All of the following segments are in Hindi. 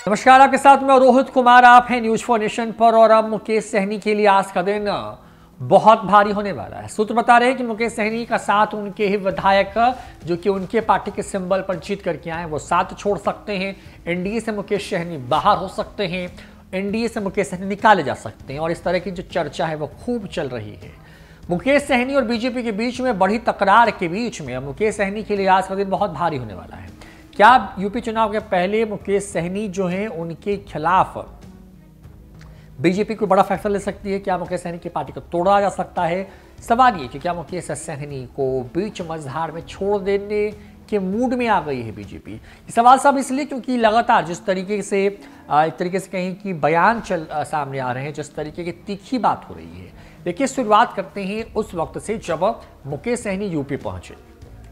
नमस्कार, आपके साथ मैं रोहित कुमार। आप हैं न्यूज फॉर नेशन पर। और अब मुकेश सहनी के लिए आज का दिन बहुत भारी होने वाला है। सूत्र बता रहे हैं कि मुकेश सहनी का साथ उनके ही विधायक जो कि उनके पार्टी के सिंबल पर जीत करके आए वो साथ छोड़ सकते हैं। एनडीए से मुकेश सहनी बाहर हो सकते हैं, एनडीए से मुकेश सहनी निकाले जा सकते हैं और इस तरह की जो चर्चा है वो खूब चल रही है। मुकेश सहनी और बीजेपी के बीच में बढ़ी तकरार के बीच में मुकेश सहनी के लिए आज का दिन बहुत भारी होने वाला है। क्या यूपी चुनाव के पहले मुकेश सहनी जो हैं उनके खिलाफ बीजेपी कोई बड़ा फैसला ले सकती है? क्या मुकेश सहनी की पार्टी को तोड़ा जा सकता है? सवाल ये कि क्या मुकेश सहनी को बीच मझधार में छोड़ देने के मूड में आ गई है बीजेपी? सवाल सब इसलिए क्योंकि लगातार जिस तरीके से एक तरीके से कहें कि बयान सामने आ रहे हैं, जिस तरीके की तीखी बात हो रही है। देखिए, शुरुआत करते हैं उस वक्त से जब मुकेश सहनी यूपी पहुंचे।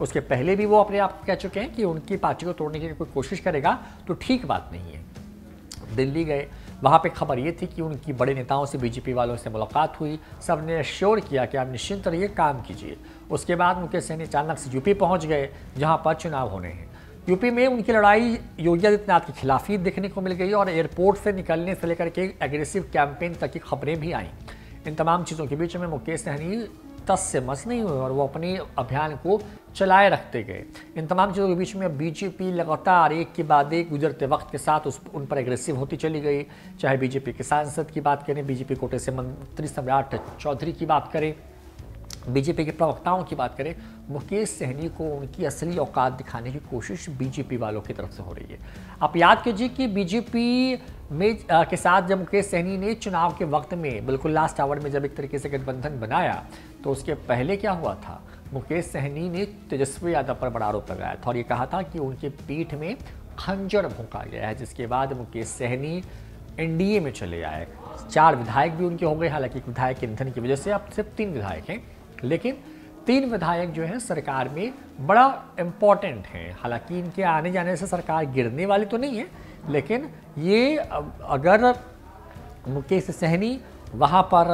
उसके पहले भी वो अपने आप कह चुके हैं कि उनकी पार्टी को तोड़ने की कोई कोशिश करेगा तो ठीक बात नहीं है। दिल्ली गए, वहाँ पे खबर ये थी कि उनकी बड़े नेताओं से, बीजेपी वालों से मुलाकात हुई। सबने एश्योर किया कि आप निश्चिंत रहिए, काम कीजिए। उसके बाद मुकेश सहनी अचानक से यूपी पहुँच गए जहाँ पर चुनाव होने हैं। यूपी में उनकी लड़ाई योगी आदित्यनाथ के खिलाफ ही देखने को मिल गई और एयरपोर्ट से निकलने से लेकर के एग्रेसिव कैंपेन तक की खबरें भी आईं। इन तमाम चीज़ों के बीच में मुकेश सहनी तस से मस नहीं हुए और वो अपने अभियान को चलाए रखते गए। इन तमाम चीज़ों के बीच में बीजेपी लगातार एक के बाद एक गुजरते वक्त के साथ उन पर एग्रेसिव होती चली गई। चाहे बीजेपी के सांसद की बात करें, बीजेपी कोटे से मंत्री सम्राट चौधरी की बात करें, बीजेपी के प्रवक्ताओं की बात करें, मुकेश सहनी को उनकी असली औकात दिखाने की कोशिश बीजेपी वालों की तरफ से हो रही है। आप याद कीजिए कि बीजेपी में के साथ जब मुकेश सहनी ने चुनाव के वक्त में बिल्कुल लास्ट आवर में जब एक तरीके से गठबंधन बनाया तो उसके पहले क्या हुआ था? मुकेश सहनी ने तेजस्वी यादव पर बड़ा आरोप लगाया था और ये कहा था कि उनके पीठ में खंजर भोंका गया है, जिसके बाद मुकेश सहनी एनडीए में चले आए। 4 विधायक भी उनके हो गए, हालांकि विधायक के निधन की वजह से अब सिर्फ 3 विधायक हैं, लेकिन 3 विधायक जो हैं सरकार में बड़ा इम्पॉर्टेंट हैं। हालांकि इनके आने जाने से सरकार गिरने वाली तो नहीं है, लेकिन ये अगर मुकेश सहनी वहाँ पर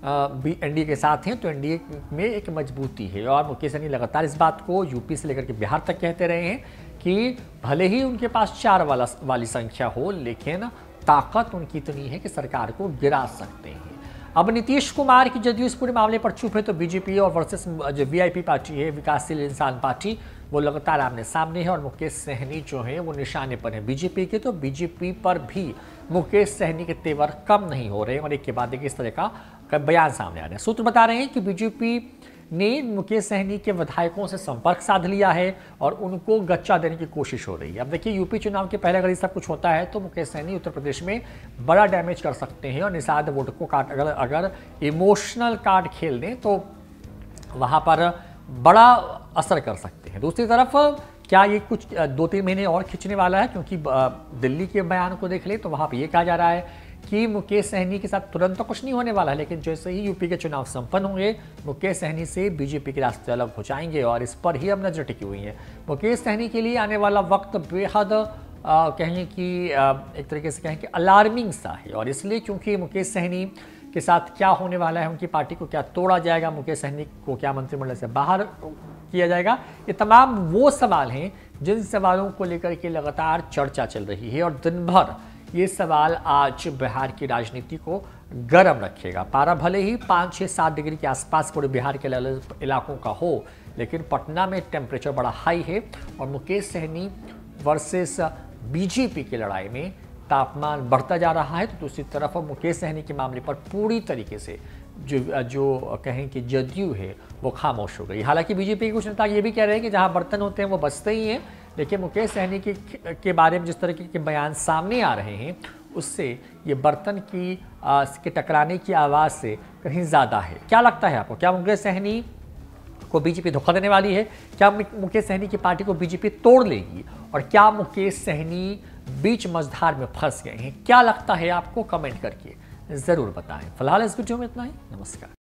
एनडीए के साथ हैं तो एनडीए में एक मजबूती है। और मुकेश सहनी लगातार इस बात को यूपी से लेकर के बिहार तक कहते रहे हैं कि भले ही उनके पास 4 वाली संख्या हो, लेकिन ताकत उनकी इतनी है कि सरकार को गिरा सकते हैं। अब नीतीश कुमार की जदयू इस पूरे मामले पर चुप है तो बीजेपी और वर्सेस जो वीआईपी पार्टी है, विकासशील इंसान पार्टी, वो लगातार आमने सामने है और मुकेश सहनी जो है वो निशाने पर है बीजेपी के। तो बीजेपी पर भी मुकेश सहनी के तेवर कम नहीं हो रहे और एक के बाद एक इस तरह का बयान सामने आ रहे हैं। सूत्र बता रहे हैं कि बीजेपी ने मुकेश सहनी के विधायकों से संपर्क साध लिया है और उनको गच्चा देने की कोशिश हो रही है। अब देखिए, यूपी चुनाव के पहले अगर ये सब कुछ होता है तो मुकेश सहनी उत्तर प्रदेश में बड़ा डैमेज कर सकते हैं और निषाद वोट को अगर इमोशनल कार्ड खेल दें तो वहाँ पर बड़ा असर कर सकते हैं। दूसरी तरफ क्या ये कुछ 2-3 महीने और खींचने वाला है? क्योंकि दिल्ली के बयान को देख ले तो वहाँ पर यह कहा जा रहा है कि मुकेश सहनी के साथ तुरंत तो कुछ नहीं होने वाला है, लेकिन जैसे ही यूपी के चुनाव संपन्न होंगे मुकेश सहनी से बीजेपी के रास्ते अलग हो जाएंगे और इस पर ही अब नजर टिकी हुई है। मुकेश सहनी के लिए आने वाला वक्त बेहद कहें कि एक तरीके से कहें कि अलार्मिंग सा है और इसलिए क्योंकि मुकेश सहनी के साथ क्या होने वाला है, उनकी पार्टी को क्या तोड़ा जाएगा, मुकेश सहनी को क्या मंत्रिमंडल से बाहर किया जाएगा, ये तमाम वो सवाल हैं जिन सवालों को लेकर के लगातार चर्चा चल रही है और दिन भर ये सवाल आज बिहार की राजनीति को गर्म रखेगा। पारा भले ही 5-6-7 डिग्री के आसपास पूरे बिहार के इलाकों का हो, लेकिन पटना में टेम्परेचर बड़ा हाई है और मुकेश सहनी वर्सेस बीजेपी की लड़ाई में तापमान बढ़ता जा रहा है। तो दूसरी तरफ मुकेश सहनी के मामले पर पूरी तरीके से जो कहें कि जदयू है वो खामोश हो गई। हालांकि बीजेपी के कुछ नेता ये भी कह रहे हैं कि जहां बर्तन होते हैं वो बचते ही हैं, लेकिन मुकेश सहनी के बारे में जिस तरीके के बयान सामने आ रहे हैं उससे ये बर्तन के टकराने की आवाज़ से कहीं ज़्यादा है। क्या लगता है आपको? क्या मुकेश सहनी को बीजेपी धोखा देने वाली है? क्या मुकेश सहनी की पार्टी को बीजेपी तोड़ लेगी? और क्या मुकेश सहनी बीच मझधार में फंस गए हैं? क्या लगता है आपको? कमेंट करके ज़रूर बताएं। फिलहाल इस वीडियो में इतना ही। नमस्कार।